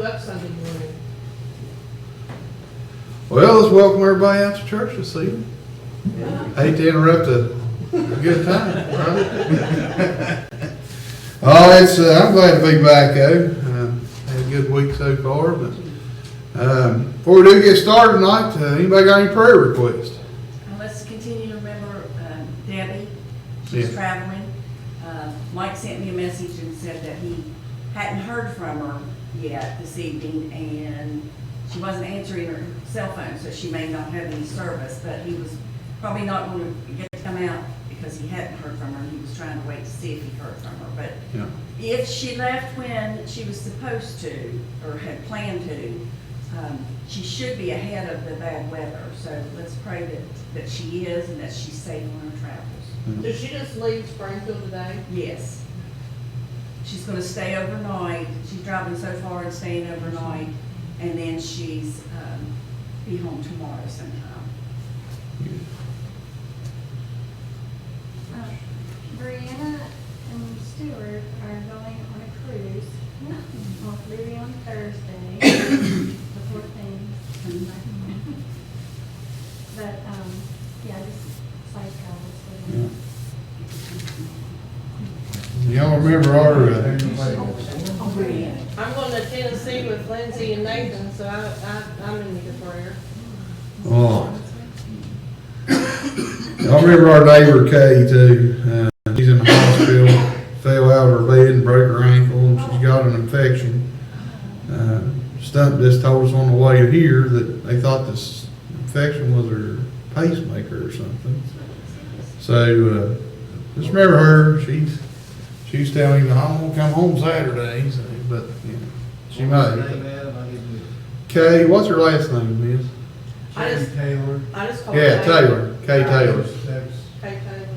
up Sunday morning. Well, let's welcome everybody out to church this evening. Hate to interrupt a good time, right? I'm glad to be back, though. Had a good week so far, but before we do get started tonight, anybody got any prayer requests? Let's continue to remember Debbie. She's traveling. Mike sent me a message and said that he hadn't heard from her yet this evening, and she wasn't answering her cell phone, so she may not have any service, but he was probably not going to get to come out because he hadn't heard from her. He was trying to wait to see if he heard from her. But if she left when she was supposed to, or had planned to, she should be ahead of the bad weather. So let's pray that she is and that she's safe on her travels. Did she just leave Springfield today? Yes. She's going to stay overnight. She's driving so far and staying overnight, and then she's be home tomorrow sometime. Brianna and Stuart are going on a cruise. Off leaving on Thursday, the 14th. But, yeah, just safe travels for them. Y'all remember our, I'm going to Tennessee with Lindsay and Nathan, so I'm in need of prayer. y'all remember our neighbor Kay too. She's in the hospital, fell out of her bed and broke her ankle, and she's got an infection. Stump just told us on the way here that they thought this infection was her pacemaker or something. So just remember her. She's telling me I'm gonna come home Saturday, so, but she might. Kay, what's her last name, Miss? Taylor. I just called Yeah, Taylor. Kay Taylor. Kay Taylor.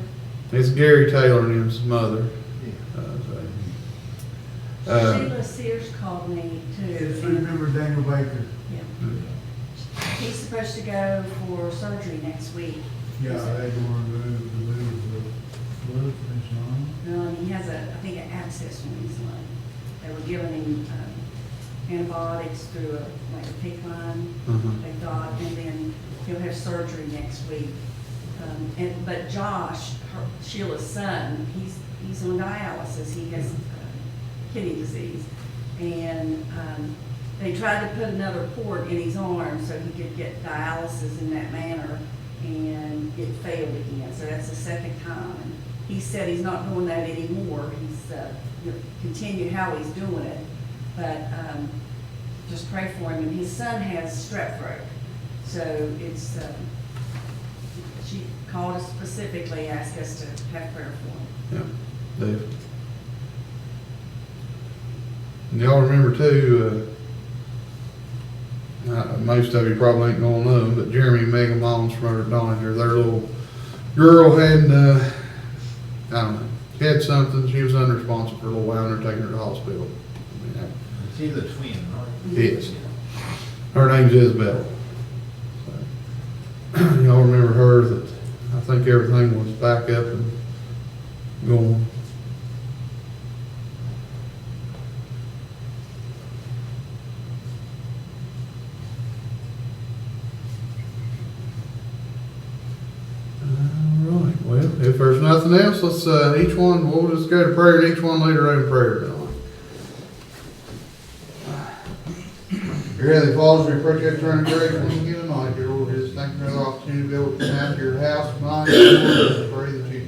It's Gary Taylor and his mother. Sheila Sears called me too. Just remember Daniel Baker. Yeah. He's supposed to go for surgery next week. Yeah, they were removed the fluid from his lung. He has I think an abscess in his lung. They were giving him antibiotics through a PICC line, they thought, and then he'll have surgery next week. But Josh, Sheila's son, he's on dialysis. He has kidney disease, and they tried to put another port in his arm so he could get dialysis in that manner, and it failed again. So that's the second time. And he said he's not doing that anymore. He's continue how he's doing it, but just pray for him. And his son has strep throat, so it's. She called us specifically, asked us to have prayer for him. Yeah, Dave. And y'all remember too, most of you probably ain't gonna know, but Jeremy and Megan Moms from Donahue, their little girl had, I don't know, she had something, she was unresponsive for a little while, and they're taking her to the hospital. She's a twin, right? Yes. Her name's Isabel. So, y'all remember her, that I think everything was back up and going. Alright, well, if there's nothing else, let's we'll just go to prayer and each one lead our own prayer tonight. Dear Heavenly Father, we appreciate you turning grace on you again tonight, dear Lord. Just thank you for the opportunity to be able to come out to your house tonight, dear Lord. Just pray that you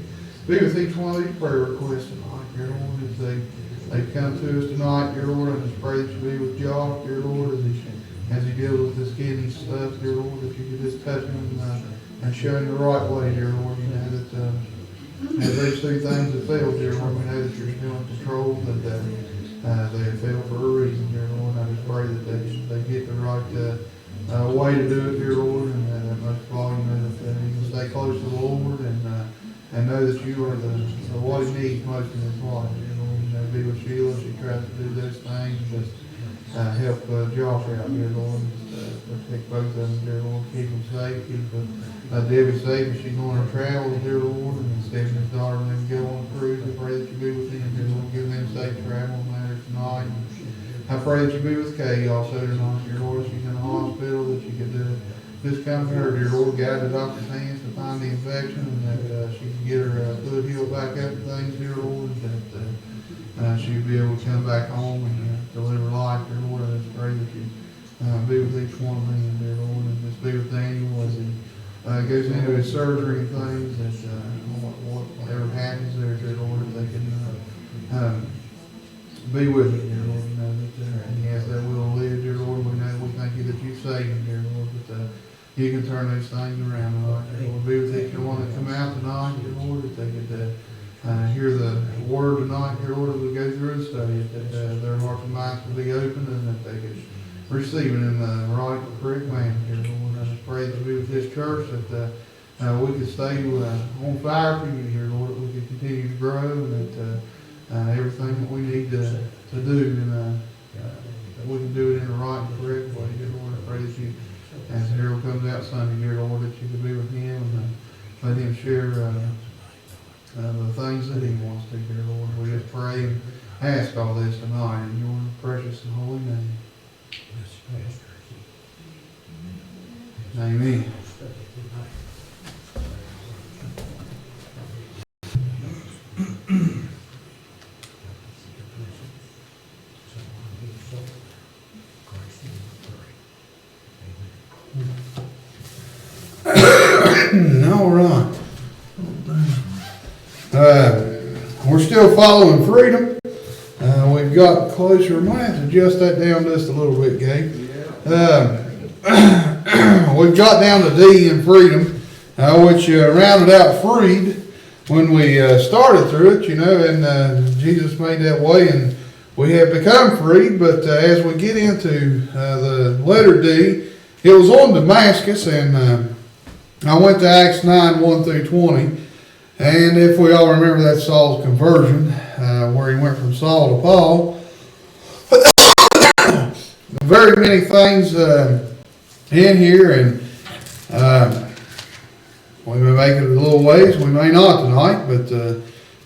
be with each one of these prayer requests tonight, dear Lord, as they come to us tonight, dear Lord. I just pray that you be with Josh, dear Lord, as he deals with this kidney stuff, dear Lord, that you could just touch him and show him the right way, dear Lord. You know that as these two things have failed, dear Lord, we know that you're still in control, that they have failed for a reason, dear Lord. I just pray that they get the right way to do it, dear Lord, and that most of all, you know, that he can stay close to the Lord and know that you are the what he needs most in his life, dear Lord. You know, be with Sheila. She tries to do those things, just help Josh out, dear Lord. Protect both of them, dear Lord. Keep them safe. Keep Debbie safe as she's going on travel, dear Lord. And Stephanie's daughter, and them go on a cruise. I pray that you be with them, dear Lord. Give them safe travel matters tonight. I pray that you be with Kay also tonight, dear Lord, as she's in the hospital, that you could just comfort her, dear Lord, guide the doctor's hands to find the infection, and that she can get her foot healed back up and things, dear Lord, that she'd be able to come back home and deliver life, dear Lord. I just pray that you be with each one of them, dear Lord, and just be with Daniel as he goes into his surgery and things, that whatever happens there, dear Lord, they can be with him, dear Lord. We know that he has that will to live, dear Lord. We know, we thank you that you saved him, dear Lord, but you can turn those things around, Lord. Dear Lord, be with each one that come out tonight, dear Lord, that they could hear the word tonight, dear Lord, as we go through the study, that their hearts and minds could be open, and that they could receive it in the right, correct manner, dear Lord. I just pray that be with this church, that we could stay on fire for you, dear Lord, that we could continue to grow, and that everything that we need to do, and that we can do it in the right and correct way, dear Lord. I pray that you, as Harold comes out Sunday, dear Lord, that you could be with him and let him share the things that he wants to, dear Lord. We just pray and ask all this tonight in your precious and holy name. Amen. All right. We're still following freedom. We've got closer. Might have to adjust that down just a little bit, Gabe. We've got down to D in freedom, which rounded out freed when we started through it, and Jesus made that way, and we have become freed. But as we get into the letter D, it was on Damascus, and I went to Acts 9, 1 through 20. And if we all remember, that's Saul's conversion, where he went from Saul to Paul. Very many things in here, and we may make it a little ways, we may not tonight, but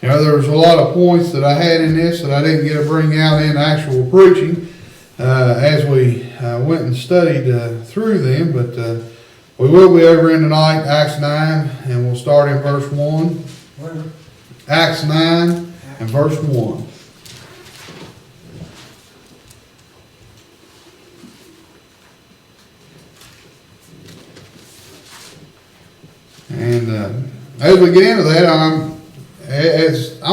there was a lot of points that I had in this that I didn't get to bring out in actual preaching as we went and studied through them, but we will be over in tonight, Acts 9, and we'll start in verse 1. Acts 9 and verse 1. And as we get into that, I'm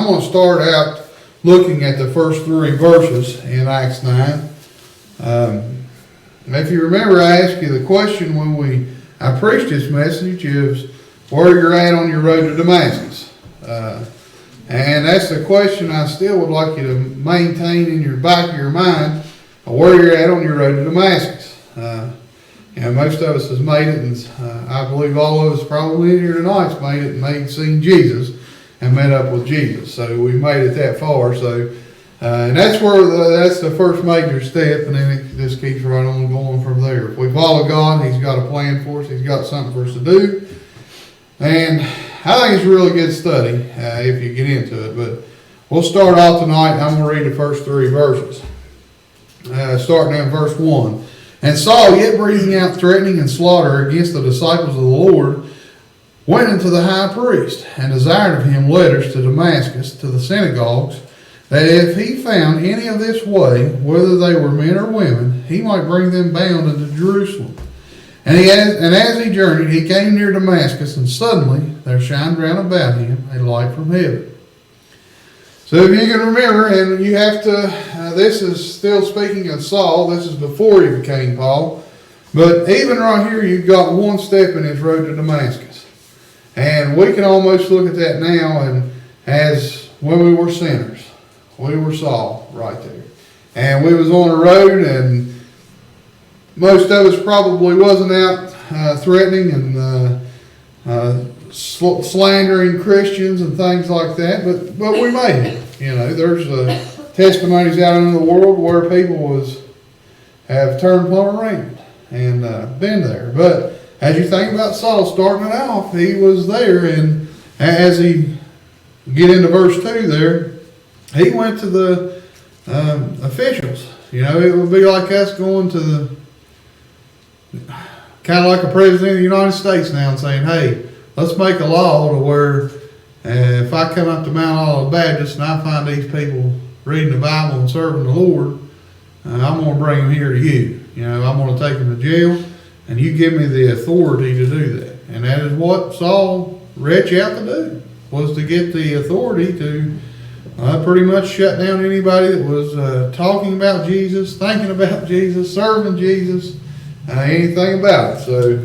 going to start out looking at the first 3 verses in Acts 9. If you remember, I asked you the question when I preached this message is where you're at on your road to Damascus. And that's the question I still would like you to maintain in your back of your mind, where you're at on your road to Damascus. Most of us has made it, and I believe all of us probably in here tonight has made it and seen Jesus and met up with Jesus. So we made it that far. So, and that's that's the first major step, and then it just keeps right on going from there. If we follow God, He's got a plan for us. He's got something for us to do. And I think it's a really good study if you get into it. But we'll start off tonight. I'm going to read the first 3 verses. Starting in verse 1. And Saul, yet breathing out threatening and slaughter against the disciples of the Lord, went unto the high priest, and desired of him letters to Damascus, to the synagogues, that if he found any of this way, whether they were men or women, he might bring them bound unto Jerusalem. And as he journeyed, he came near Damascus, and suddenly there shined round about him a light from heaven. So if you can remember, and you have to, this is still speaking of Saul, this is before he became Paul, but even right here you've got one step in his road to Damascus. And we can almost look at that now and as when we were sinners. We were Saul right there. And we was on a road, and most of us probably wasn't out threatening and slandering Christians and things like that, but we made it. There's testimonies out in the world where people have turned plumb around and been there. But as you think about Saul starting it off, he was there, and as he get into verse 2 there, he went to the officials, You know, it would be like us going to the, kind of like a president of the United States now and saying, hey, let's make a law to where if I come up to Mount Olive Baptist and I find these people reading the Bible and serving the Lord, I'm going to bring them here to you. You know, I'm going to take them to jail, and you give me the authority to do that. And that is what Saul reached out to do, was to get the authority to pretty much shut down anybody that was talking about Jesus, thinking about Jesus, serving Jesus, anything about it. So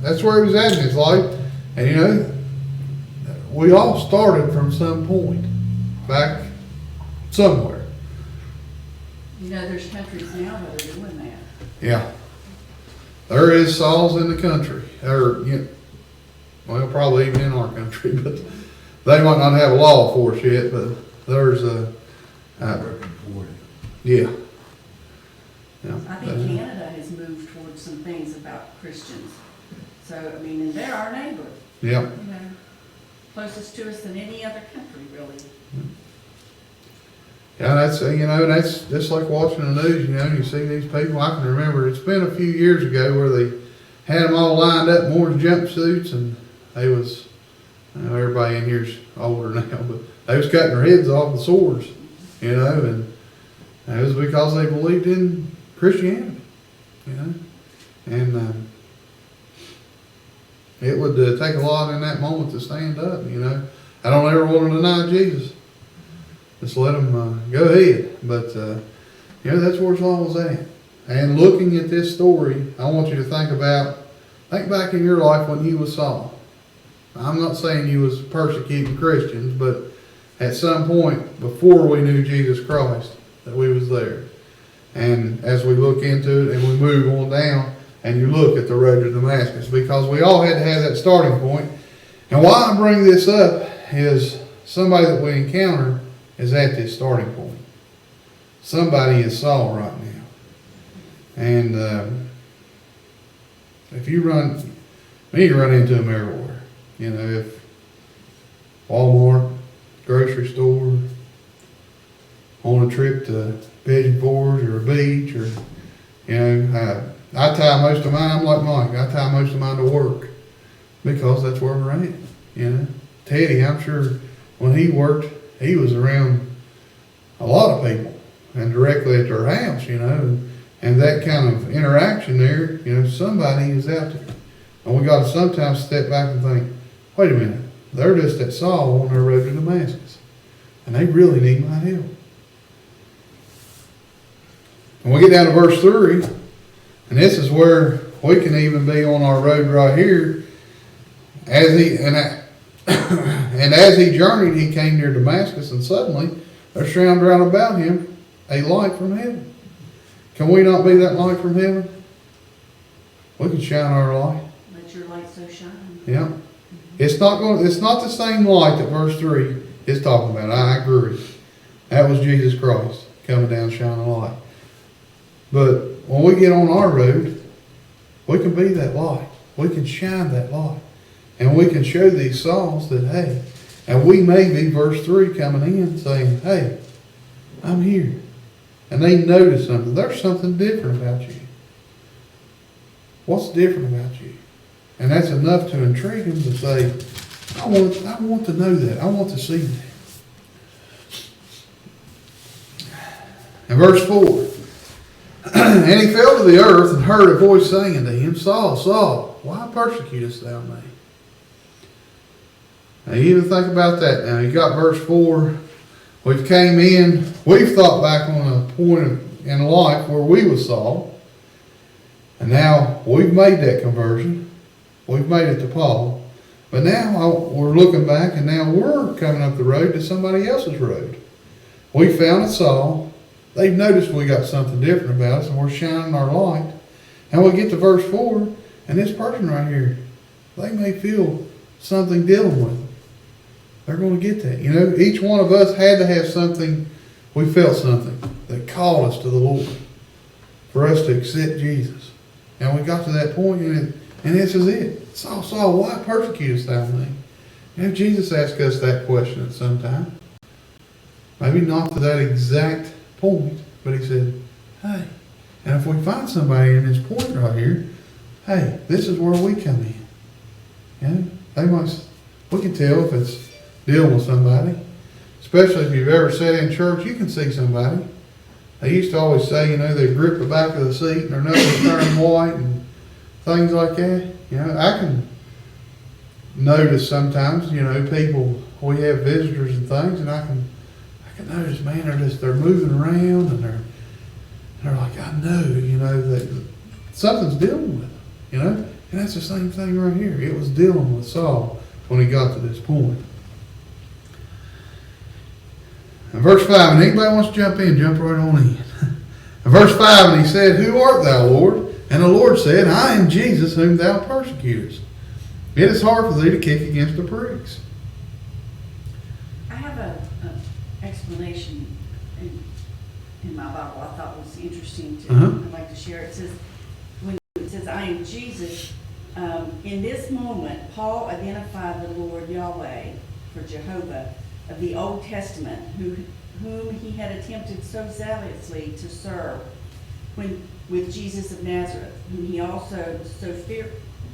that's where he was at in his life. And you know, we all started from some point back somewhere. You know, there's countries now that are doing that. Yeah. There is Sauls in the country. Or, you know, well, probably even in our country, but they might not have a law for us yet, but there's a, Working for it. yeah. Yeah. I think Canada has moved towards some things about Christians. So, I mean, and they're our neighbor, Yeah. you know, closest to us than any other country, really. Yeah, that's, you know, that's just like watching the news, you know, you see these people. I can remember, it's been a few years ago where they had them all lined up in orange jumpsuits, and they was, I know everybody in here's older now, but they was cutting their heads off with swords, you know, and it was because they believed in Christianity, you know, and it would take a lot in that moment to stand up, you know. I don't ever want to deny Jesus. Just let them go ahead. But, you know, that's where Saul was at. And looking at this story, I want you to think back in your life when you was Saul. I'm not saying you was persecuting Christians, but at some point before we knew Jesus Christ, that we was there. And as we look into it and we move on down, and you look at the road to Damascus, because we all had to have that starting point. And why I bring this up is somebody that we encounter is at this starting point. Somebody is Saul right now. And if you run into them everywhere. You know, if Walmart, grocery store, on a trip to Pigeon Forge or a beach, or, you know, I tie most of mine, I'm like Mike, I tie most of mine to work because that's where we're at, you know. Teddy, I'm sure when he worked, he was around a lot of people and directly at their house, you know, and that kind of interaction there, you know, somebody is out there. And we got to sometimes step back and think, wait a minute, they're just at Saul on their road to Damascus, and they really need my help. And we get down to verse 3, and this is where we can even be on our road right here. And as he journeyed, he came near Damascus, and suddenly there shone round about him a light from heaven. Can we not be that light from heaven? We can shine our light. Let your light so shine. Yeah. It's not the same light that verse 3 is talking about. I agree. That was Jesus Christ coming down shining a light. But when we get on our road, we can be that light. We can shine that light. And we can show these Sauls that, hey, and we may be, verse 3, coming in saying, hey, I'm here. And they notice something. There's something different about you. What's different about you? And that's enough to intrigue them to say, I want to know that. I want to see that. And verse 4. And he fell to the earth and heard a voice saying to him, Saul, Saul, why persecutest thou me? Now you even think about that now. You got verse 4. We've thought back on a point in life where we was Saul. And now we've made that conversion. We've made it to Paul. But now we're looking back, and now we're coming up the road to somebody else's road. We found a Saul. They've noticed we got something different about us, and we're shining our light. And we get to verse 4, and this person right here, they may feel something dealing with them. They're going to get that. You know, each one of us had to have something, we felt something that called us to the Lord for us to accept Jesus. And we got to that point, and this is it. Saul, Saul, why persecutest thou me? You know, Jesus asked us that question at some time. Maybe not to that exact point, but he said, Hey, and if we find somebody in this point right here, hey, this is where we come in. You know, we can tell if it's dealing with somebody. Especially if you've ever sat in church, you can see somebody. They used to always say, you know, they grip the back of the seat and their nose turn white and things like that. You know, I can notice sometimes, you know, people, we have visitors and things, and I can notice, man, they're moving around and they're like, I know, you know, that something's dealing with them, you know? And that's the same thing right here. It was dealing with Saul when he got to this point. In verse 5, and anybody wants to jump in, jump right on in. In verse 5, and he said, Who art thou, Lord? And the Lord said, I am Jesus whom thou persecutest. It is hard for thee to kick against the pricks. I have an explanation in my Bible I thought was interesting to, I'd like to share. It says, when it says, I am Jesus, in this moment, Paul identified the Lord Yahweh, for Jehovah, of the Old Testament, whom he had attempted so zealously to serve with Jesus of Nazareth, whom he also so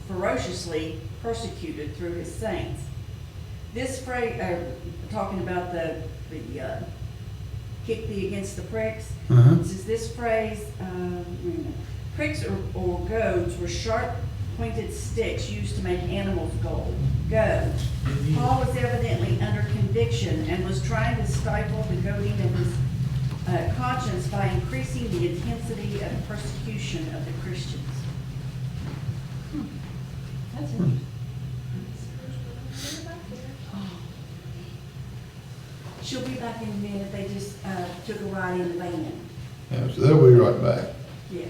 ferociously persecuted through his saints. This phrase, talking about the kick thee against the pricks, it says this phrase, pricks or goads were sharp pointed sticks used to make animals go. Paul was evidently under conviction and was trying to stifle the goading of his conscience by increasing the intensity of persecution of the Christians. That's interesting. She'll be back in a minute. They just took a ride in the van. Yeah, so they'll be right back. Yeah.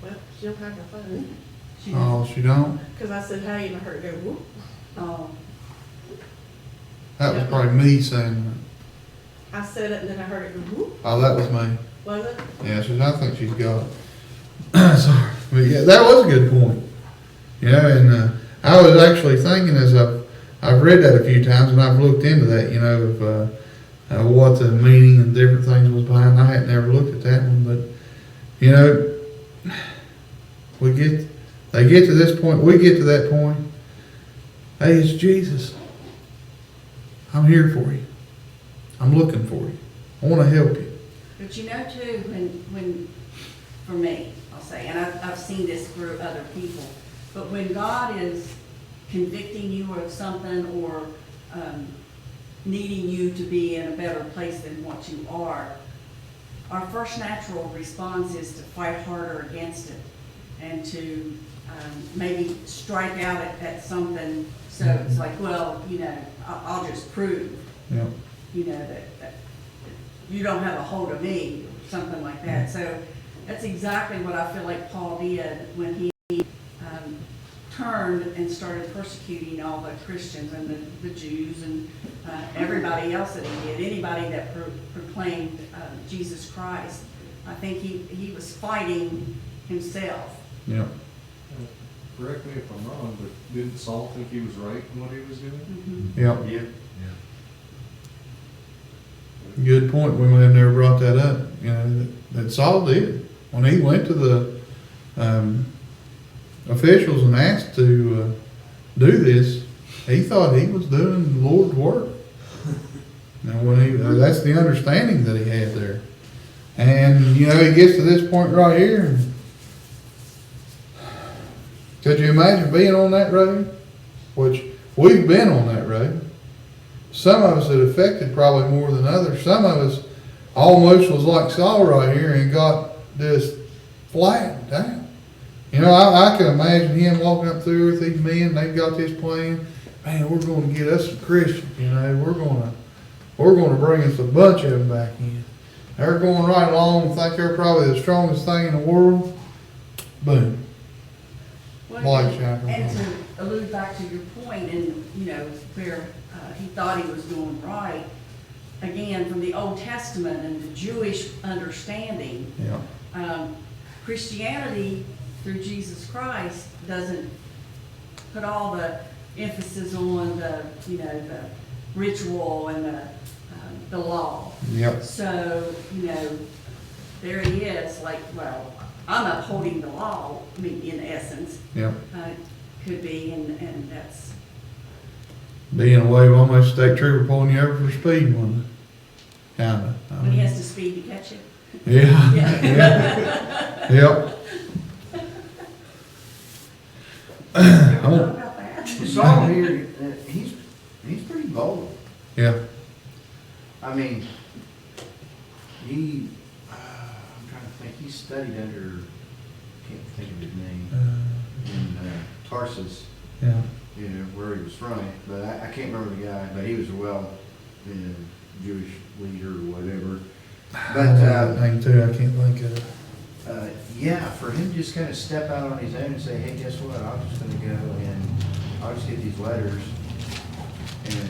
Well, she don't have her phone, She Oh, she don't? because I said, hey, and I heard her go, whoop. Oh, That was probably me saying I said it, and then I heard it go, whoop. that. Oh, that was me. Was it? Yeah, I think she's got it. Sorry. But yeah, that was a good point. You know, and I was actually thinking as I've read that a few times and I've looked into that, you know, of what the meaning and different things was behind. I hadn't ever looked at that one, but you know, they get to this point, we get to that point. Hey, it's Jesus. I'm here for you. I'm looking for you. I want to help you. but you know too, when for me, I'll say, and I've seen this through other people, but when God is convicting you of something or needing you to be in a better place than what you are, our first natural response is to fight harder against it and to maybe strike out at something. So it's like, well, you know, I'll just prove, Yeah. you know, that you don't have a hold of me, or something like that. So that's exactly what I feel like Paul did when he turned and started persecuting all the Christians and the Jews and everybody else that he did, anybody that proclaimed Jesus Christ. I think he was fighting himself. Yeah. Correct me if I'm wrong, but didn't Saul think he was right in what he was doing? Mhm. Yeah. Yeah. Good point. We may have never brought that up. You know, that Saul did. When he went to the officials and asked to do this, he thought he was doing the Lord's work. And when that's the understanding that he had there. And, you know, he gets to this point right here. And could you imagine being on that road? Which we've been on that road. Some of us it affected probably more than others. Some of us almost was like Saul right here and got just flattened down. You know, I can imagine him walking up through with these men. They've got this plan. Man, we're going to get us some Christians. You know, we're going to bring us a bunch of them back in. They're going right along and think they're probably the strongest thing in the world. Boom. Well, Light shining. and to allude back to your point, and you know where he thought he was doing right, again from the Old Testament and the Jewish understanding, Yeah. Christianity through Jesus Christ doesn't put all the emphasis on the, you know, the ritual and the law. Yep. So, you know, there he is, like, well, I'm upholding the law, I mean, in essence, Yep. could be, and that's, Being away with almost state trooper pulling you over for speeding, wasn't it? Kinda. I when he mean, has to speed to catch it. Yeah. Yeah. Yep. Ever thought about that? Saul here, he's pretty bold. Yeah. I mean, I'm trying to think, he studied under, can't think of his name, in Tarsus, Yeah. you know, where he was from, but I can't remember the guy, but he was a you know, Jewish leader or whatever. But, Name too, I can't think of it. yeah, for him to just kind of step out on his own and say, hey, guess what, I'm just gonna go and I'll just get these letters and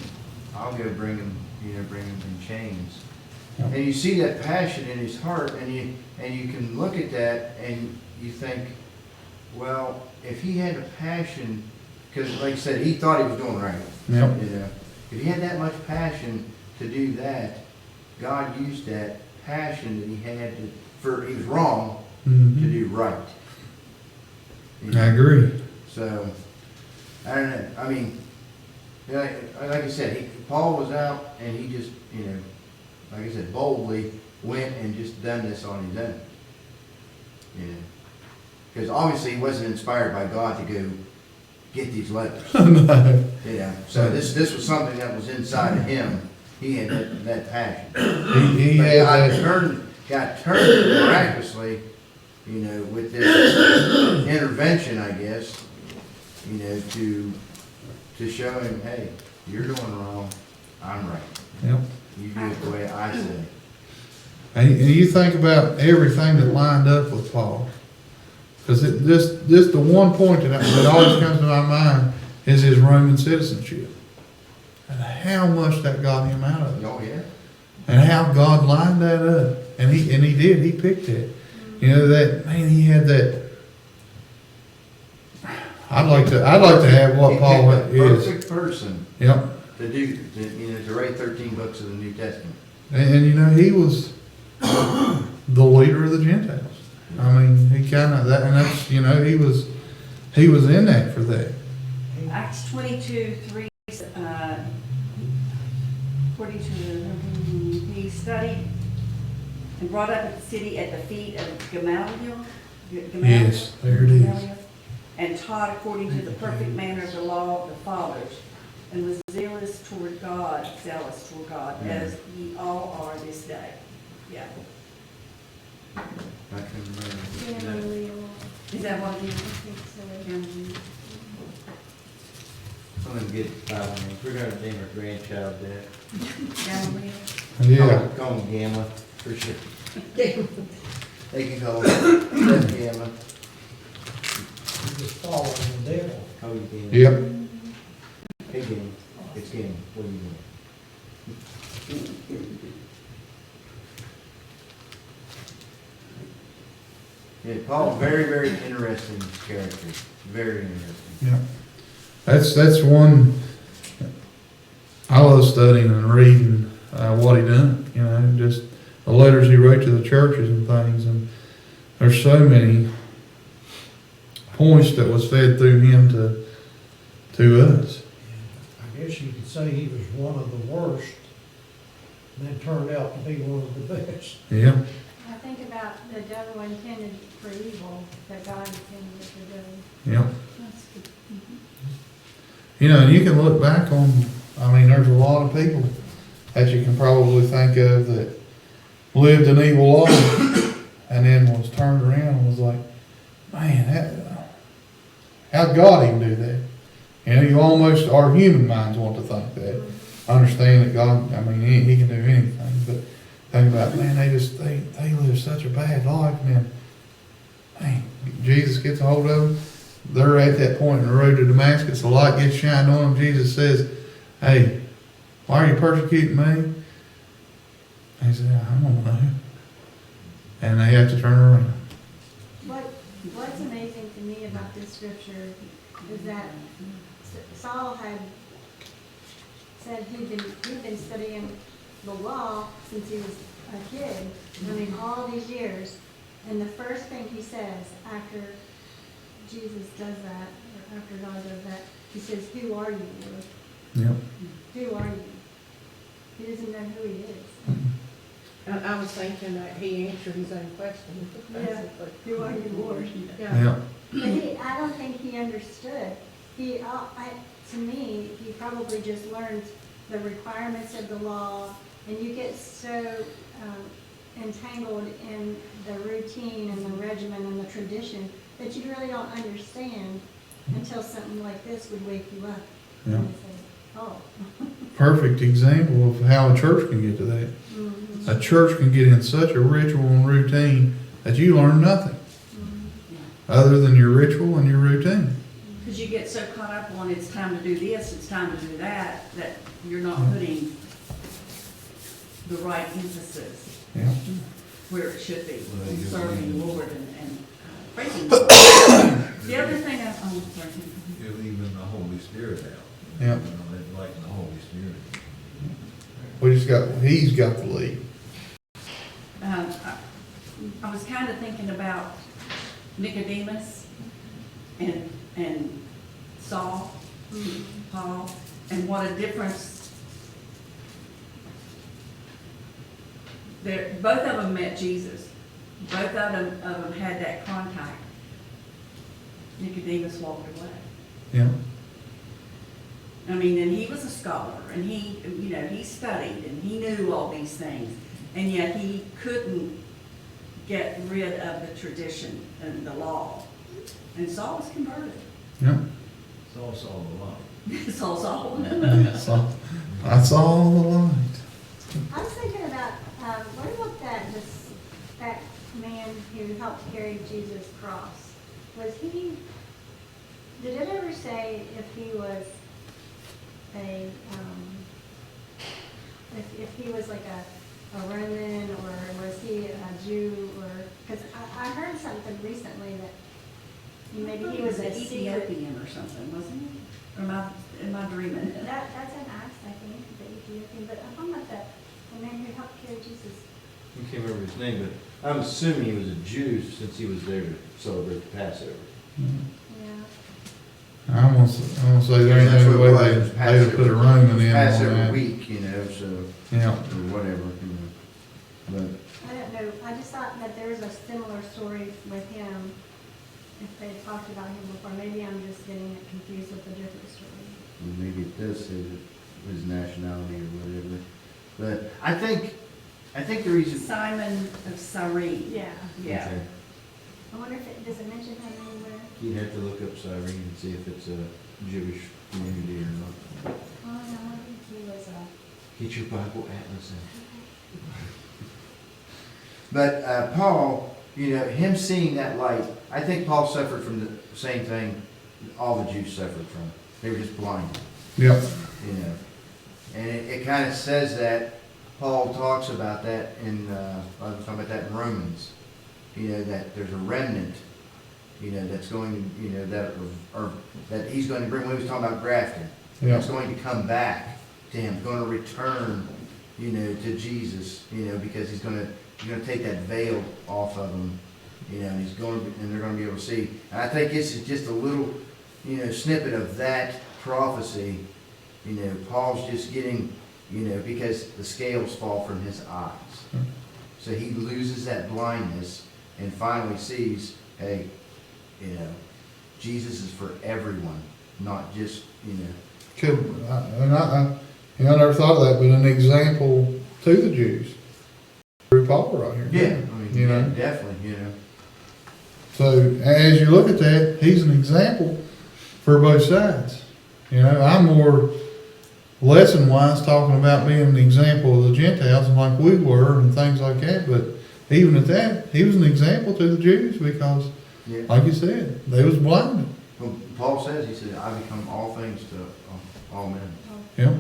I'll go bring them in chains. Yep. And you see that passion in his heart, and you can look at that and you think, well, if he had a passion, because like I said, he thought he was doing right. Yep. You know, if he had that much passion to do that, God used that passion that he had he was wrong to Mhm. do right. You I know? agree. So, I don't know, I mean, yeah, like I said, Paul was out and he just, you know, like I said, boldly went and just done this on his own. You know, because obviously he wasn't inspired by God to go get these letters. No. You know, so this was something that was inside of him. He had that passion. He But had God that. got turned miraculously, you know, with this intervention, I guess, you know, to show him, hey, you're doing wrong, I'm right. Yep. You do it the way I say. And you think about everything that lined up with Paul. Because just the one point that always comes to my mind is his Roman citizenship. And how much that got him out of it. Oh, yeah. And how God lined that up. And he did, he picked it. You know, that, man, he had that. I'd like to have what He Paul picked the is. perfect person Yep. to write 13 books of the New Testament. And you know, he was the leader of the Gentiles. I mean, he kind of that, and that's, you know, he was in that for that. Acts 22:3, according to, he studied and brought up at the city at the feet of Gamaliel. Yes, there it is. Gamaliel, and taught according to the perfect manner of the law of the fathers, and was zealous toward God, as ye all are this day. Yeah. I can remember. Gamaliel, Is that what I it is? think so. Gamaliel. I'm gonna get names. We're gonna name our grandchild that. Gamaliel. Yeah. Call him Gamma, for sure. They can call him Gamma. Just following the devil. Call you Gamma. Yep. Hey, Gamma. It's Gamma. What are you doing? Yeah, Paul, very, very interesting character. Very interesting. Yeah. That's one. I love studying and reading what he done. You know, just the letters he wrote to the churches and things. And there's so many points that was fed through him to us. I guess you could say he was one of the worst, and then turned out to be one of the best. Yeah. I think about the devil intended for evil, that God intended it for good. Yeah. That's good. You know, and you can look back on. I mean, there's a lot of people that you can probably think of that lived an evil life and then was turned around and was like, man, how'd God even do that? You know, you almost, our human minds want to think that. Understand that God, I mean, he can do anything, but think about, man, they live such a bad life, and then, man, Jesus gets a hold of them. They're at that point in the road to Damascus. The light gets shined on them. Jesus says, hey, why are you persecuting me? He said, I don't know. And they have to turn around. What's amazing to me about this scripture is that Saul had said he'd been studying the law since he was a kid, I mean, all these years. And the first thing he says after Jesus does that, or after God does that, he says, "Who are you, Lord? Yep. Who are you?" He doesn't know who he is. I was thinking that he answered his own question, basically. Who are you, Lord? Yep. But I don't think he understood. To me, he probably just learned the requirements of the law, and you get so entangled in the routine and the regimen and the tradition that you really don't understand until something like this would wake you up. Yeah. And say, oh. Perfect example of how a church can get to that. Mhm. A church can get in such a ritual and routine that you learn nothing other than your ritual and your routine. Because you get so caught up on it's time to do this, it's time to do that, that you're not putting the right emphasis Yeah. where it should be, Well, in you- serving the Lord and praising the Lord. The other thing, I'm sorry. You're leaving the Holy Spirit out. Yeah. You know, letting the Holy Spirit. He's got the lead. I was kind of thinking about Nicodemus and Saul, Paul, and what a difference. Both of them met Jesus. Both of them had that contact. Nicodemus walked away. Yeah. I mean, and he was a scholar, and he studied, and he knew all these things, and yet he couldn't get rid of the tradition and the law. And Saul was converted. Yeah. It's also the light. Saul. I saw the light. I was thinking about, what about that man who helped carry Jesus' cross? Did it ever say if he was if he was like a Roman, or was he a Jew, or, because I heard something recently that maybe he was a secret. Ethiopian or something, wasn't he? Or am I dreaming? That's an Acts, I think, the Ethiopian, but I'm talking about the man who helped carry Jesus. I can't remember his name, but I'm assuming he was a Jew since he was there to celebrate the Passover. Yeah. I'm gonna say there ain't That's no what it way was, they'd have put a Roman in on Passover that. week, so, Yeah. or whatever, But, I don't know, I just thought that there was a similar story with him, if they talked about him before. Maybe I'm just getting it confused with a different story. maybe it does say that his nationality or whatever. But I think the reason. Simon of Cyrene. Yeah. Yeah. Okay. I wonder if does it mention him anywhere? You'd have to look up Cyrene and see if it's a Jewish community or not. Oh, no, I think he was a. Get your Bible atlas out. But Paul, him seeing that light, I think Paul suffered from the same thing all the Jews suffered from. They were just blind, Yep. And it kind of says that. Paul talks about that I was talking about that in Romans. That there's a remnant, that's going to, that he's going to bring, when he was talking about grafting, Yeah. it's going to come back to him, going to return, to Jesus, because he's going to take that veil off of him, and they're going to be able to see. And I think this is just a little, snippet of that prophecy. Paul's just getting, because the scales fall from his eyes. So he loses that blindness and finally sees, hey, Jesus is for everyone, not just, I never thought of that, but an example to the Jews through Paul right here. Yeah, I mean, You know? definitely, So as you look at that, he's an example for both sides. I'm more lesson wise talking about being an example of the Gentiles and like we were and things like that. But even at that, he was an example to the Jews because, Yeah. like you said, they was blinded. Well, Paul says, he said, I become all things to all men. Yeah.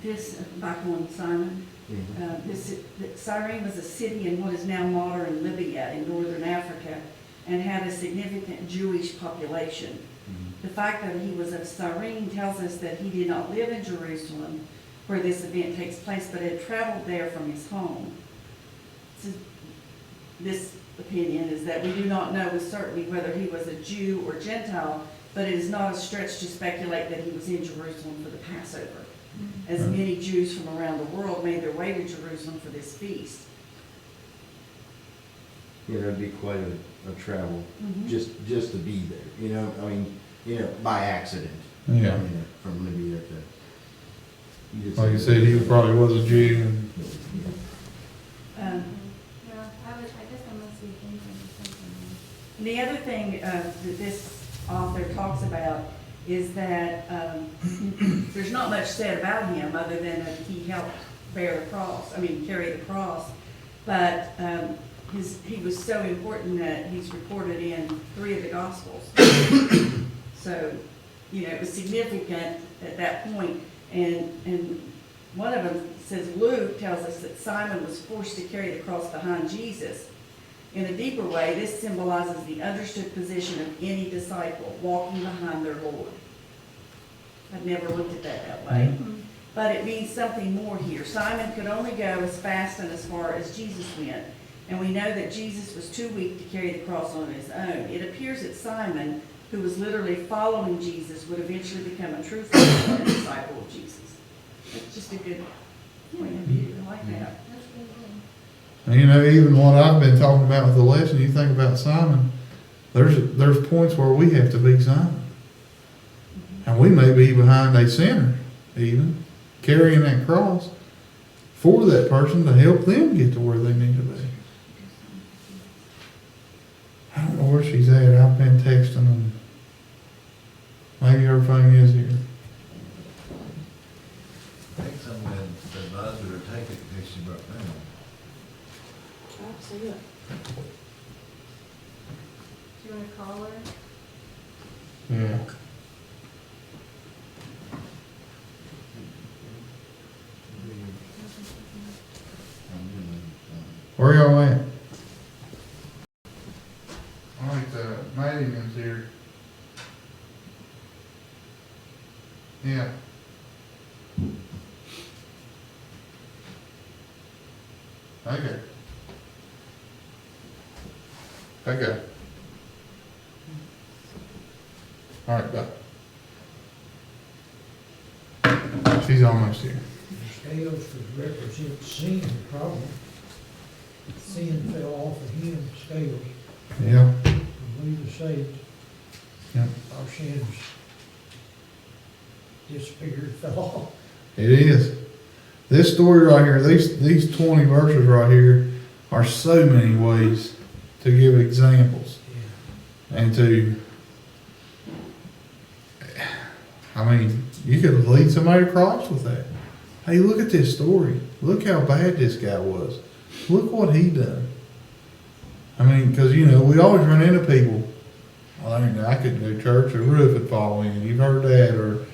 This, back on Simon, Cyrene was a city in what is now modern Libya in northern Africa and had a significant Jewish population. the fact that he was of Cyrene tells us that he did not live in Jerusalem where this event takes place, but had traveled there from his home. This opinion is that we do not know with certainty whether he was a Jew or Gentile, but it is not a stretch to speculate that he was in Jerusalem for the Passover, as many Jews from around the world made their way to Jerusalem for this feast. Yeah, that'd be quite a travel, Mhm. just to be there, you know, I mean, you know, by accident. Yeah. You know, from Libya to. Like you said, he probably was a Jew, and Yeah, I guess I must be thinking of something. The other thing that this author talks about is that there's not much said about him other than that he helped bear the cross, carry the cross. But he was so important that he's recorded in 3 of the Gospels. So, it was significant at that point. And one of them says, Luke tells us that Simon was forced to carry the cross behind Jesus. In a deeper way, this symbolizes the understood position of any disciple walking behind their Lord. I've never looked at that way. But it means something more here. Simon could only go as fast and as far as Jesus went. And we know that Jesus was too weak to carry the cross on his own. It appears that Simon, who was literally following Jesus, would eventually become a true follower and disciple of Jesus. That's just a good point of view. I like that. That's really good. and even what I've been talking about with the lesson, you think about Simon, there's points where we have to be Simon. And we may be behind a sinner, even, carrying that cross for that person to help them get to where they need to be. I don't know where she's at. I've been texting them. Maybe her phone is here. I think someone advised her to take it because she brought down. I see it. Do you want to call her? Yeah. Where y'all at? All right, Madigan's here. Yeah. Okay. Okay. All right, bye. She's almost here. The scales could represent sin, probably. Sin fell off of him, scales, Yeah. and we were saved. Yeah. Our sins disappeared, fell off. It is. This story right here, these 20 verses right here are so many ways to give examples and to, you could lead somebody to Christ with that. Hey, look at this story. Look how bad this guy was. Look what he done. Because, we always run into people. Well, I couldn't go to church, the roof would fall in. You've heard that, or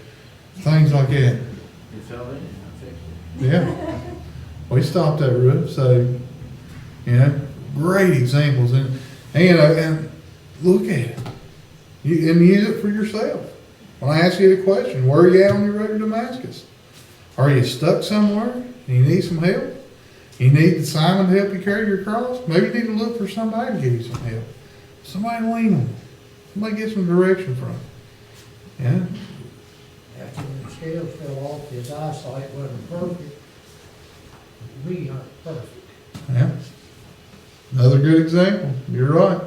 things like that. It fell in, I fixed it. Yeah. We stopped that roof, so, great examples. And look at it. And use it for yourself. When I ask you the question, where are you at on your road to Damascus? Are you stuck somewhere and you need some help? You need Simon to help you carry your cross? Maybe you need to look for somebody to give you some help. Somebody to lean on. Somebody get some direction from. Yeah? After the scales fell off, his eyesight wasn't perfect. We aren't perfect. Yeah. Another good example. You're right.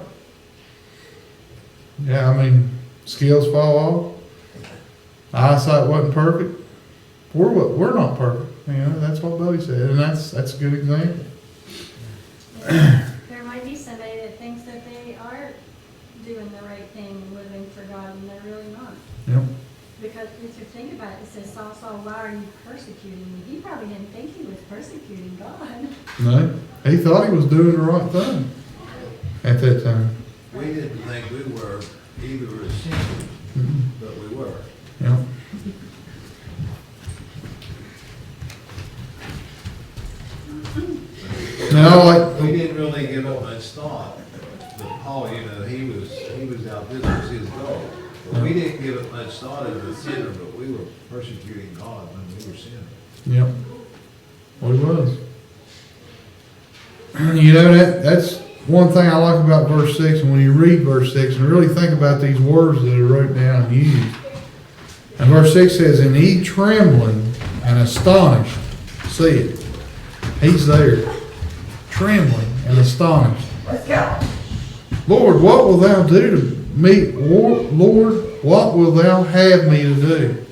Yeah, scales fall off. Eyesight wasn't perfect. We're not perfect. That's what Buddy said, and that's a good example. There might be somebody that thinks that they are doing the right thing and living for God, and they're really not. Yep. Because if you think about it, it says, Saul, Saul, why are you persecuting me? He probably didn't think he was persecuting God. No, he thought he was doing the right thing at that time. We didn't think we were either a sinner, Mhm. but we were. Yep. No, We didn't really give it much thought. But Paul, he was out, this was his goal. Well, we didn't give it much thought as a sinner, but we were persecuting God when we were sinners. Yep. What it was. You know, that's one thing I like about verse 6, and when you read verse 6 and really think about these words that are wrote down and used. And verse 6 says, and he trembling and astonished said, he's there, trembling and astonished. Lord, what wilt thou do to me? Lord, what wilt thou have me to do?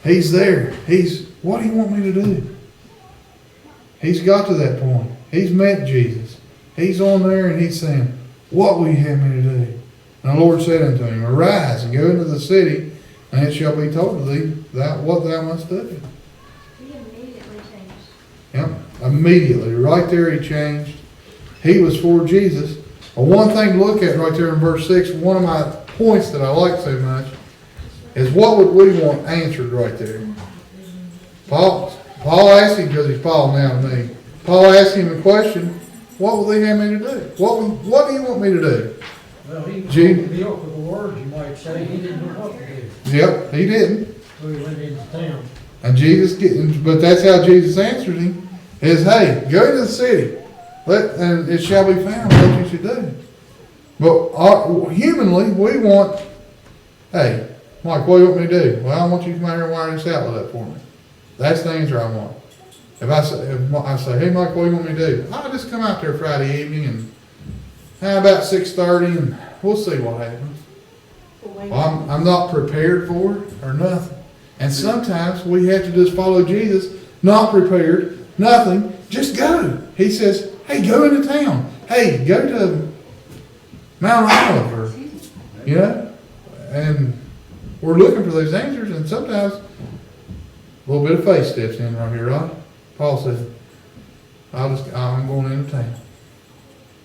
He's there. What do you want me to do? He's got to that point. He's met Jesus. He's on there and he's saying, what will you have me to do? And the Lord said unto him, arise and go into the city, and it shall be told to thee what thou must do. He immediately changed. Yep, immediately. Right there he changed. He was for Jesus. But one thing to look at right there in verse 6, one of my points that I like so much, is what would we want answered right there? Paul asked him, because he's Paul now to me. Paul asked him a question, what will they have me to do? What do you want me to do? Well, he was Gee. going to deal with the words, you might say, he didn't know what to do. Yep, he didn't. So he went into town. And but that's how Jesus answered him, is, hey, go to the city, and it shall be found what you should do. But humanly, we want, hey, Mike, what do you want me to do? Well, I want you to come out here and wire this outlet up for me. That's the answer I want. If I say, hey, Mike, what do you want me to do? I'll just come out there Friday evening and about 6:30 and we'll see what happens. Well, I'm not prepared for it or nothing. And sometimes we have to just follow Jesus, not prepared, nothing, just go. He says, hey, go into town. Hey, go to Mount Olive or, you know, and we're looking for those answers, and sometimes a little bit of faith steps in right here, right? Paul says, I'm going into town.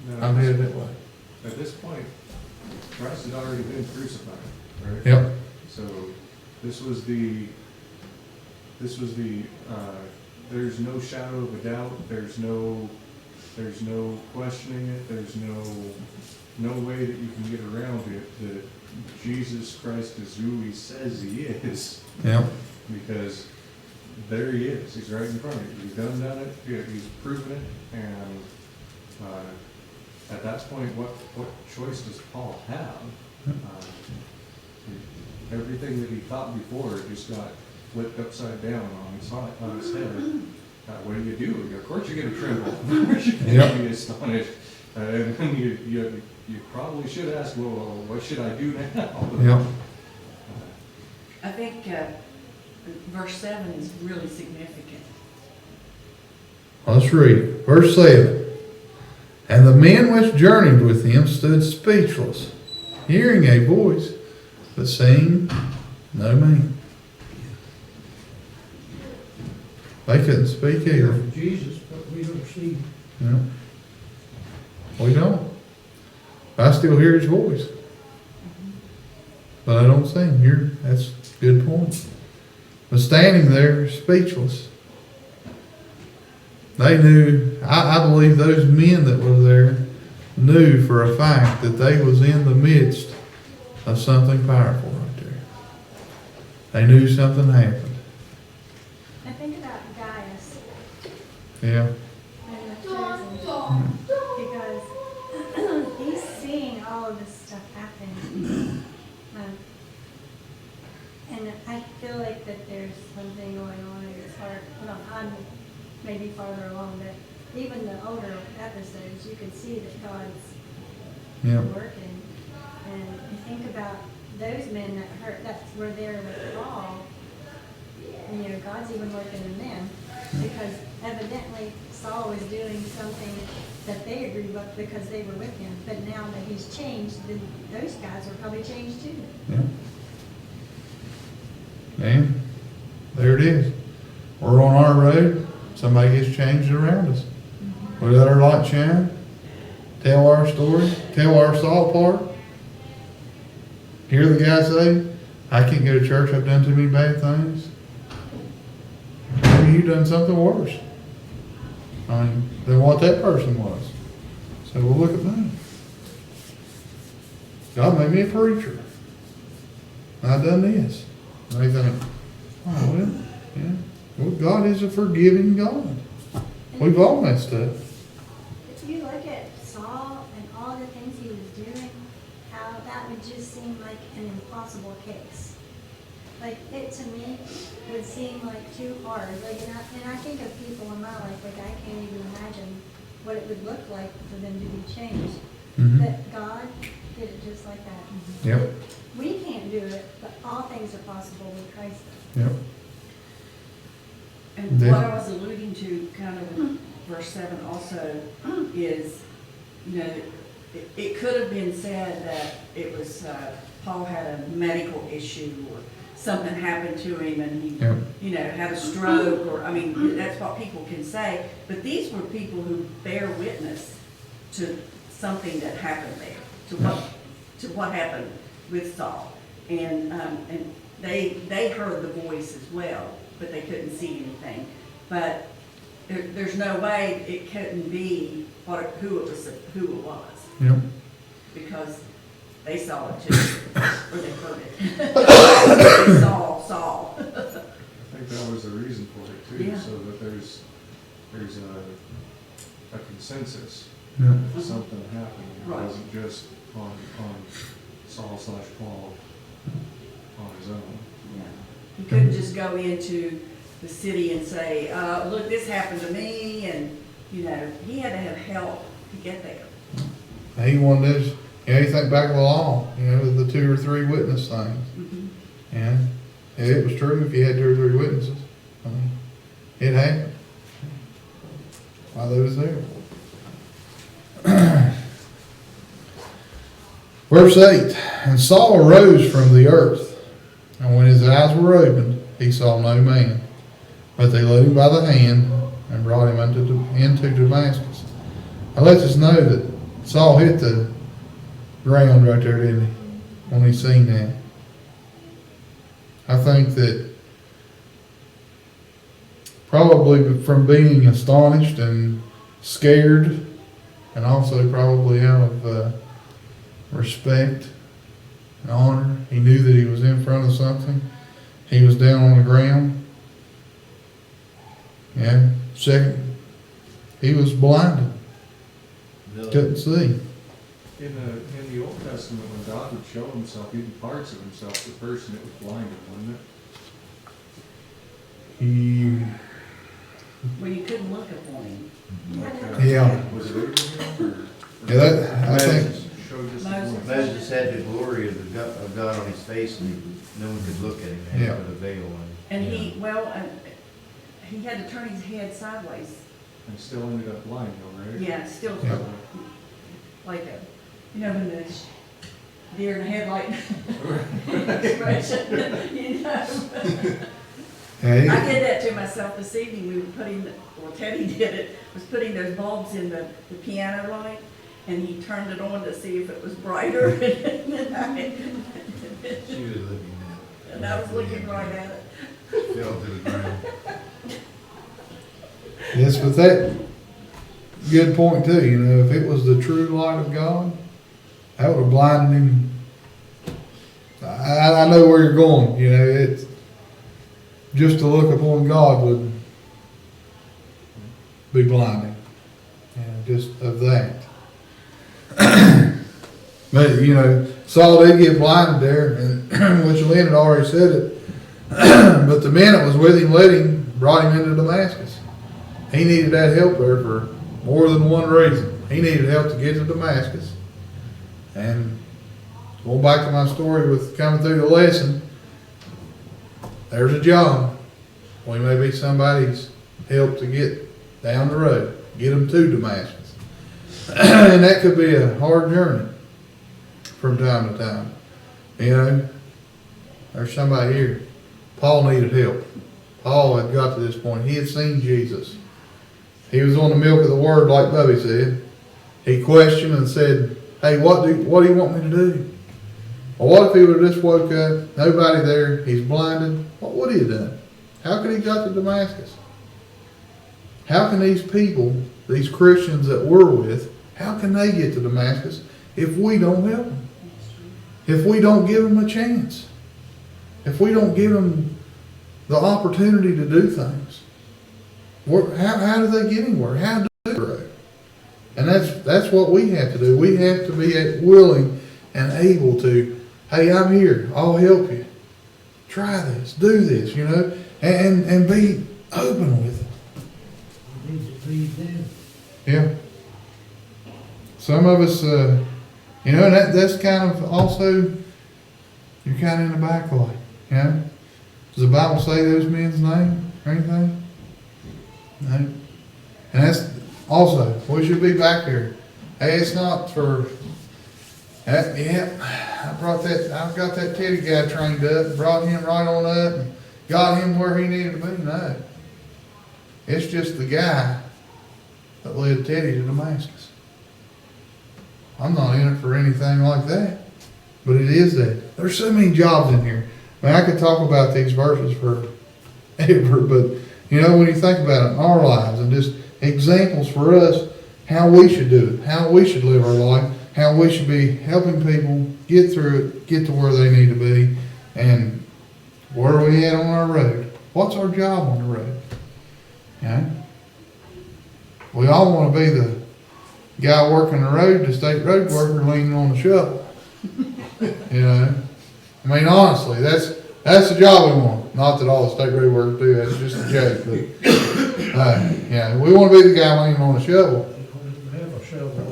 No, I'm headed that way. At this point, Christ had already been crucified, right? Yep. So this was the, there's no shadow of a doubt, there's no questioning it, there's no way that you can get around it, that Jesus Christ is who he says he is. Yep. Because there he is, he's right in front of you, he's done it, he's proven it, and at that point, what choice does Paul have? Everything that he thought before just got flipped upside down on his head. What do you do? Of course you're going to tremble. Of course you're going to be astonished. And then you probably should ask, well, what should I do now? Yep. I think verse 7 is really significant. Let's read it. Verse 7. And the men which journeyed with him stood speechless, hearing a voice, but seeing no man. They couldn't speak Hear either. from Jesus, but we don't see. No. We don't. I still hear his voice. But I don't see him here. That's a good point. But standing there, speechless. They knew, I believe those men that were there knew for a fact that they was in the midst of something powerful right there. They knew something happened. I think about Gaius Yeah. and the chosen, because he's seeing all of this stuff happen. And I feel like that there's something going on in his heart. Well, I'm maybe farther along, but even the older episodes, you can see that God's Yeah. working. And you think about those men that were there with Paul, and, you know, God's even working in them, because evidently Saul was doing something that they agreed with because they were with him. But now that he's changed, then those guys are probably changed too. Yeah. And there it is. We're on our road. Somebody gets changed around us. We let our light shine. Tell our story. Tell our salt part. Hear the guy say, I can't go to church. I've done too many bad things. Maybe you've done something worse. I mean, than what that person was. So we'll look at me. God made me a preacher. and I done this. And they think, oh, well, yeah. Well, God is a forgiving God. We've all messed up. If you look at Saul and all the things he was doing, how that would just seem like an impossible case. Like, it to me would seem like too hard. Like, and I think of people in my life, like I can't even imagine what it would look like for them to be changed. Mhm. But God did it just like that. Yep. We can't do it, but all things are possible with Christ. Yep. And Yeah. what I was alluding to, kind of in verse 7 also, is, you know, it could have been said that it was, Paul had a medical issue, or something happened to him and he, Yep. you know, had a stroke, or, I mean, that's what people can say. But these were people who bear witness to something that happened there, to what happened with Saul. And they heard the voice as well, but they couldn't see anything. But there's no way it couldn't be who it was, Yep. because they saw it too, or they heard it. They saw. I think that was the reason for it too, Yeah. so that there's a consensus. Yep. If something happened, it Right. wasn't just on Saul/Paul on his own. Yeah. He couldn't just go into the city and say, look, this happened to me, and, you know, he had to have help to get there. He wanted this, you know, you think back of the law, you know, the 2 or 3 witness things. Mhm. And it was true if you had 2 or 3 witnesses. I mean, it happened while they was there. Verse 8, and Saul arose from the earth, and when his eyes were opened, he saw no man. But they led him by the hand and brought him into Damascus. Now lets us know that Saul hit the ground right there, didn't he? When he seen that. I think that probably from being astonished and scared, and also probably out of respect and honor, he knew that he was in front of something. He was down on the ground. Yeah. Second, he was blinded. Couldn't see. In the Old Testament, when God would show himself, even parts of himself, to the person, it was blinded, wasn't it? He, Well, you couldn't look upon him. Like, Yeah. Was it Abraham or? yeah, that, I think, Moses. Showed us Moses. the glory. Moses had the glory of God on his face, and no one could look at him, and he Yeah. put a veil on. And he had to turn his head sideways. And still ended up blind though, right? Yeah, still Yeah. like when the deer in the headlight expression, you know. yeah, I did that to myself this evening. We were Teddy did it, was putting those bulbs in the piano light, and he turned it on to see if it was brighter. She was looking And I was looking right at it. at, fell to the ground. yes, but that, good point too, you know, if it was the true light of God, that would have blinded him. I know where you're going, you know, it's, just to look upon God would be blinding, just of that. But, you know, Saul did get blinded there, and which Lynn had already said it, but the men that was with him brought him into Damascus. He needed that help there for more than one reason. He needed help to get to Damascus. And going back to my story with coming through the lesson, there's a job. We may be somebody's help to get down the road, get them to Damascus. And that could be a hard journey from time to time. You know, there's somebody here. Paul needed help. Paul had got to this point. He had seen Jesus. He was on the milk of the word, like Bubby said. He questioned and said, hey, what do you want me to do? Well, what if he would have just woke up, nobody there, he's blinded? What would he have done? How could he got to Damascus? How can these people, these Christians that we're with, how can they get to Damascus if we don't help them? If we don't give them a chance? if we don't give them the opportunity to do things? How do they get anywhere? How do they grow? And that's what we have to do. We have to be willing and able to, hey, I'm here, I'll help you. Try this, do this, you know, and be open with it. We need to feed them. Yeah. Some of us, you know, and that's kind of also, you're kind of in the back light, you know? Does the Bible say those men's name or anything? No. And that's also, we should be back there. Hey, it's not for, I've got that Teddy guy trained up, brought him right on up, and got him where he needed to be. No. It's just the guy that led Teddy to Damascus. I'm not in it for anything like that, but it is that. There's so many jobs in here. I mean, I could talk about these verses forever, but you know, when you think about it in our lives and just examples for us, how we should do it, how we should live our life, how we should be helping people get through it, get to where they need to be, and where are we at on our road? What's our job on the road? You know? We all want to be the guy working the road, the state road worker leaning on the shovel. You know? I mean, honestly, that's the job we want. Not that all the state road workers do that, it's just a joke. But, yeah, we want to be the guy leaning on the shovel. They don't even have a shovel.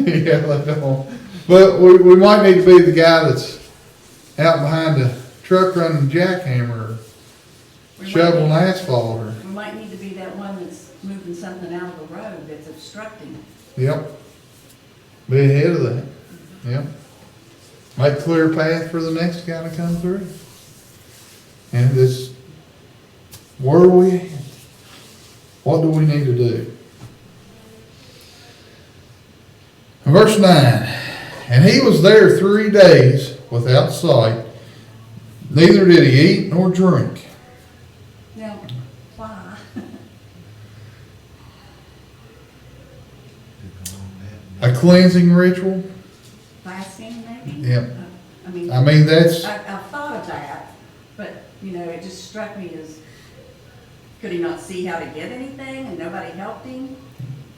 Yeah, they don't. But we might need to be the guy that's out behind the truck running the jackhammer, or We might shoveling need- asphalt, or, We might need to be that one that's moving something out of the road that's obstructing. yep. Be ahead of that, yep. Make clear path for the next guy to come through. And this, where are we at? What do we need to do? Verse 9, and he was there 3 days without sight, neither did he eat nor drink. Now, why? A cleansing ritual? Fasting, maybe? Yep. I I mean, that's, I've thought of that, but, you know, it just struck me as, could he not see how to get anything and nobody helped him?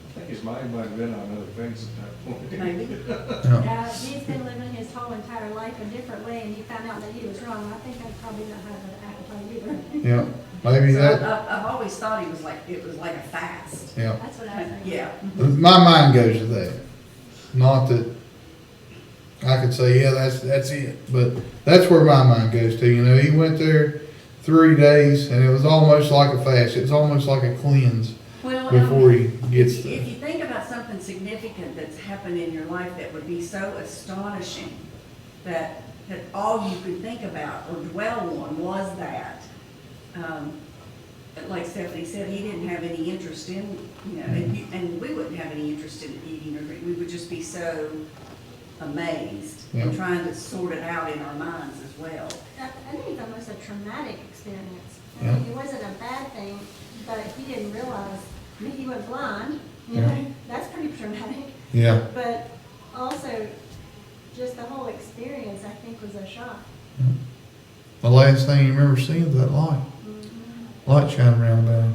I think his mind might have been on other things at that point. Maybe. yeah, He's been living his whole entire life a different way, and he found out that he was wrong. I think I'd probably not have an appetite either. yeah, maybe So that, I've always thought it was like a fast. yeah. That's what I think. Yeah. My mind goes to that. Not that I could say, yeah, that's it. But that's where my mind goes to. You know, he went there 3 days and it was almost like a fast. It was almost like a cleanse Well, before he gets if there. you think about something significant that's happened in your life that would be so astonishing that all you could think about or dwell on was that, like Stephanie said, he didn't have any interest in, you know, and we wouldn't have any interest in eating or drinking. We would just be so amazed and Yeah. trying to sort it out in our minds as well. I think it's almost a traumatic experience. I Yeah. mean, it wasn't a bad thing, but he didn't realize, I mean, he went blind, you Yeah. know, that's pretty traumatic. Yeah. But also, just the whole experience, I think, was a shock. The last thing you remember seeing is that light. Light shining around about him.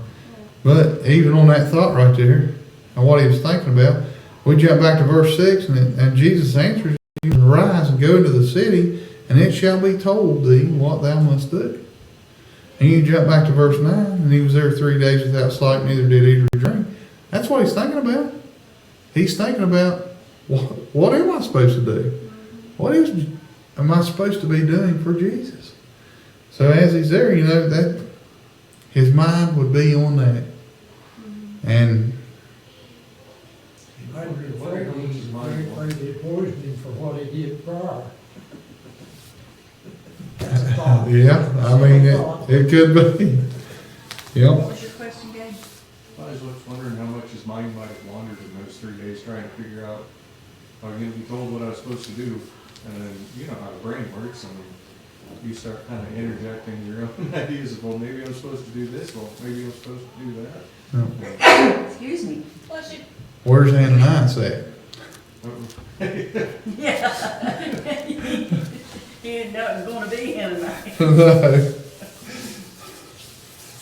But even on that thought right there, and what he was thinking about, we jump back to verse 6, and Jesus answers you, rise and go into the city, and it shall be told thee what thou must do. And you jump back to verse 9, and he was there 3 days without sight, neither did eat or drink. That's what he's thinking about. He's thinking about, what am I supposed to do? What am I supposed to be doing for Jesus? So as he's there, you know, that his mind would be on that. And He might be afraid they poisoned him for what he did prior. That's a thought. yeah, I mean, it could be. What Yep. was your question, Gabe? I was just wondering how much his mind might have wandered in those 3 days trying to figure out, I'm gonna be told what I was supposed to do, and then, you know how the brain works, and you start kind of interjecting your own ideas of, well, maybe I'm supposed to do this, well, maybe I'm supposed to do that. Excuse me. Bless you. Where's Ananias at? Yeah. He had didn't know it was gonna be Ananias. No.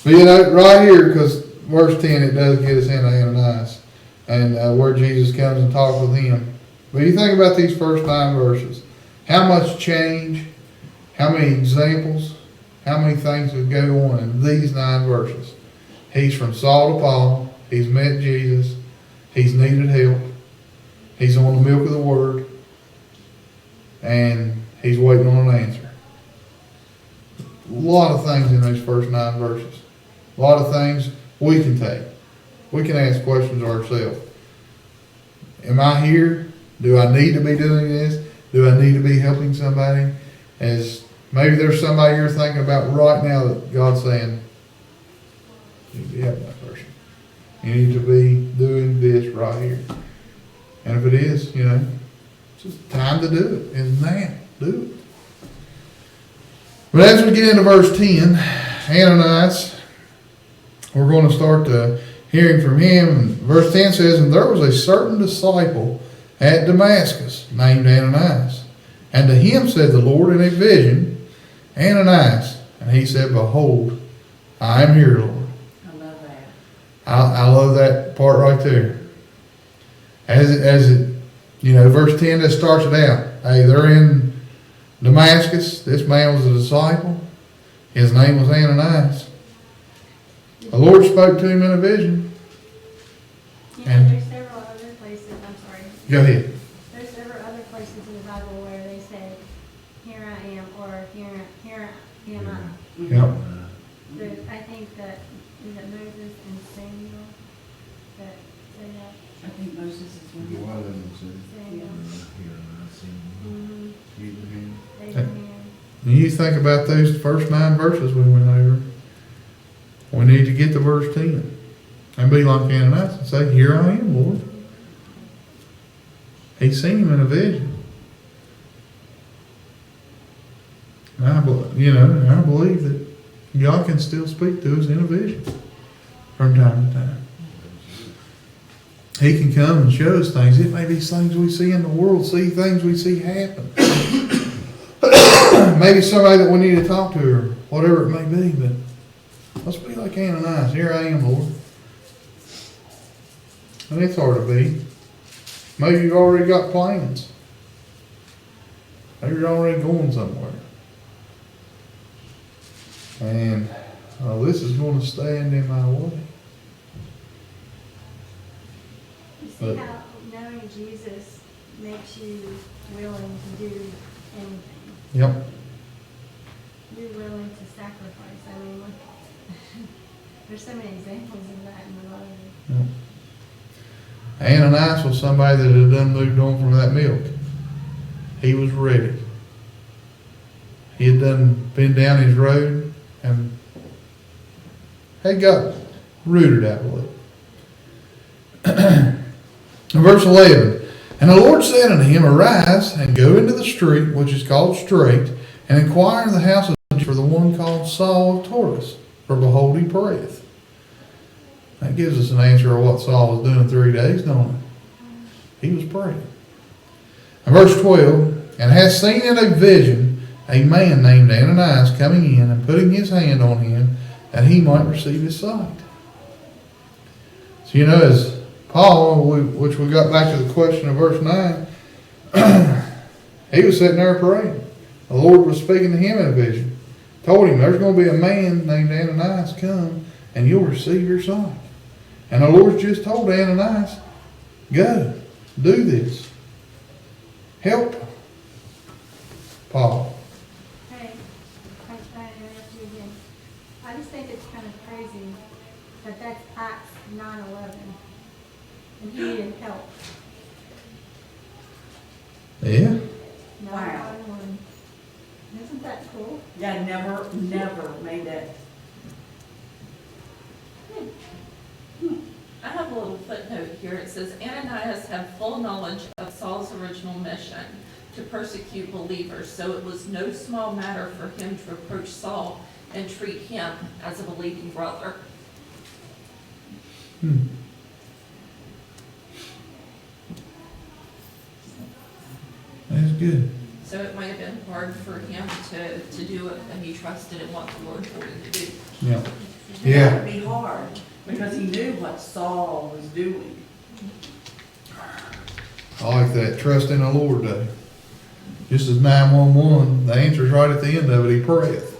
But you know, right here, because verse 10, it does get us into Ananias and where Jesus comes and talks with him. But you think about these first 9 verses. How much change, how many examples, how many things would go on in these 9 verses. He's from Saul to Paul. He's met Jesus. He's needed help. He's on the milk of the word. And he's waiting on an answer. A lot of things in those first 9 verses. A lot of things we can take. We can ask questions ourselves. Am I here? Do I need to be doing this? Do I need to be helping somebody? As maybe there's somebody you're thinking about right now that God's saying, you need to be helping that person. You need to be doing this right here. And if it is, you know, it's just time to do it. It's now. Do it. But as we get into verse 10, Ananias, we're going to start hearing from him. And verse 10 says, and there was a certain disciple at Damascus named Ananias. And to him said the Lord in a vision, Ananias. And he said, behold, I am here, Lord. I love that. I love that part right there. As it, you know, verse 10 just starts it out. Hey, they're in Damascus. This man was a disciple. His name was Ananias. The Lord spoke to him in a vision. You know, And- there's several other places, I'm sorry, Go ahead. there's several other places in the Bible where they say, here I am, or here am I. Yep. I think that, is it Moses and Samuel that say that? I think Moses is one. One of them said, Samuel. Mm-hmm. Abraham. Abraham. When you think about those first 9 verses we went over, we need to get to verse 10 and be like Ananias and say, here I am, Lord. He's seen him in a vision. And I believe that God can still speak to us in a vision from time to time. He can come and show us things. It may be things we see in the world, see things we see happen. Maybe somebody that we need to talk to or whatever it may be, but let's be like Ananias. Here I am, Lord. And it's hard to be. Maybe you've already got plans. Maybe you're already going somewhere. And this is going to stand in my way. You see But- how knowing Jesus makes you willing to do anything. Yep. You're willing to sacrifice. I mean, there's so many examples of that in the Bible. Ananias was somebody that had done moved on from that milk. He was ready. He had done been down his road and had got rooted, I believe. In verse 11, and the Lord said unto him, arise and go into the street which is called Straight, and inquire in the house of for the one called Saul of Tarsus, for behold he prayeth. That gives us an answer of what Saul was doing 3 days, don't it? He was praying. And verse 12, and hast seen in a vision a man named Ananias coming in and putting his hand on him that he might receive his sight. So you know, as Paul, which we got back to the question of verse 9, he was sitting there praying. The Lord was speaking to him in a vision. Told him, there's going to be a man named Ananias come and you'll receive your sight. And the Lord just told Ananias, go, do this. Help Paul. Hey, I interrupt you again. I just think it's kind of crazy that that's Acts 9:11, and he needed help. Yeah. 9:11. Isn't that cool? Yeah, I never made that. I have a little footnote here. It says Ananias had full knowledge of Saul's original mission to persecute believers, so it was no small matter for him to approach Saul and treat him as a believing brother. That's good. So it might have been hard for him to do it, and he trusted in what the Lord told him to do. Yeah. That would be hard, because he knew what Saul was doing. I like that, trust in the Lord though. Just as 911, the answer's right at the end of it, he prayeth.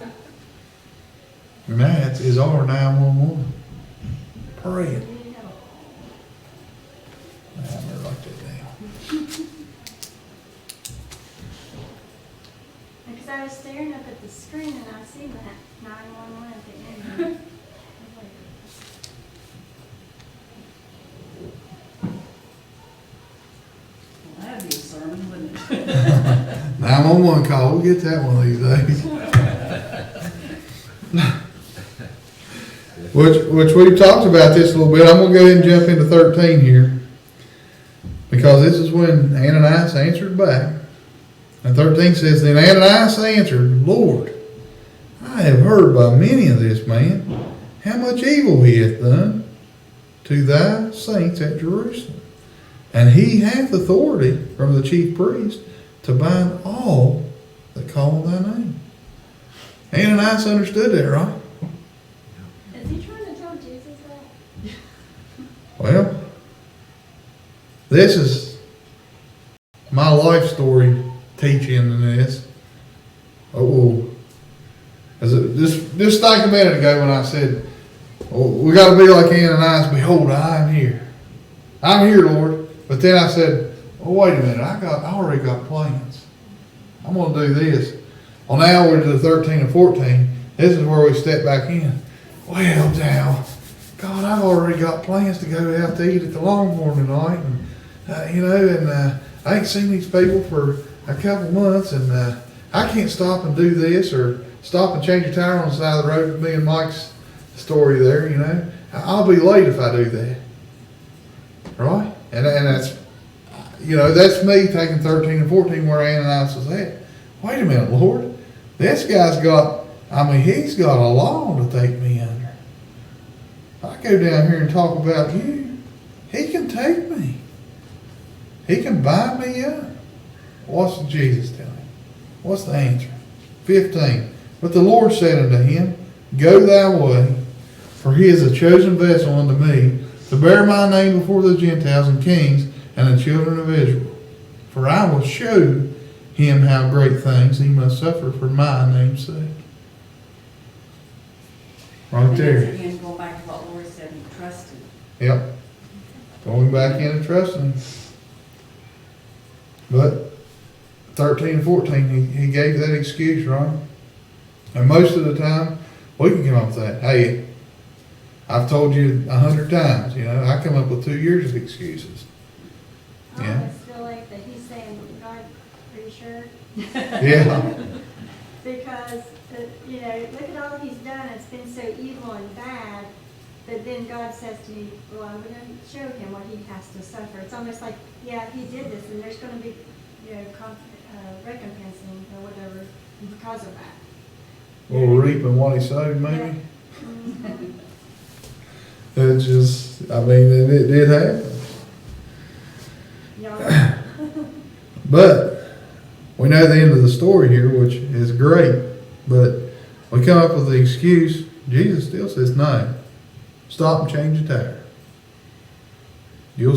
And that is our 911. Praying. I'm gonna write that down. Because I was staring up at the screen and I see that 911 at the end. Well, that'd be a sermon, wouldn't it? 911 call, we'll get that one of these days. Which we've talked about this a little bit. I'm gonna go ahead and jump into 13 here. Because this is when Ananias answered back. And 13 says, Then Ananias answered, Lord, I have heard by many of this man how much evil he hath done to thy saints at Jerusalem. And he hath authority from the chief priest to bind all that call on thy name. Ananias understood that, right? Is he trying to tell Jesus that? Well, this is my life story teaching in this. Just think a minute ago when I said, we got to be like Ananias, behold, I am here. I'm here, Lord. But then I said, wait a minute, I already got plans. I'm going to do this. Well, now we're to 13 and 14. This is where we step back in. Well, now, God, I've already got plans to go out to eat at the Longhorn tonight. And, I ain't seen these people for a couple months. And I can't stop and do this or stop and change a tire on the side of the road with me and Mike's story there, I'll be late if I do that. Right? And that's, that's me taking 13 and 14 where Ananias was at. Wait a minute, Lord. This guy's he's got a law to take me under. I go down here and talk about you. He can take me. He can bind me up. What's Jesus telling him? What's the answer? 15. But the Lord said unto him, Go thy way, for he is a chosen vessel unto me, to bear my name before the Gentiles and kings and the children of Israel. For I will show him how great things he must suffer for my name's sake. Right And there. that's again, going back to what Lord said, he trusted. Yep. Going back in and trusting him. But 13 and 14, he gave that excuse, right? And most of the time, we can come up with that. Hey, I've told you 100 times, I come up with 2 years of excuses. I Yeah. almost feel like that he's saying, God, are you sure? Yeah. Because, look at all he's done. It's been so evil and bad. But then God says to me, well, I'm going to show him what he has to suffer. It's almost like, yeah, he did this, and there's going to be, recompensing or whatever because of that. Well, reaping what he sowed, maybe. Mhm. It just, it did happen. Yeah. But we know the end of the story here, which is great. But we come up with the excuse. Jesus still says, no. Stop and change the tire. You'll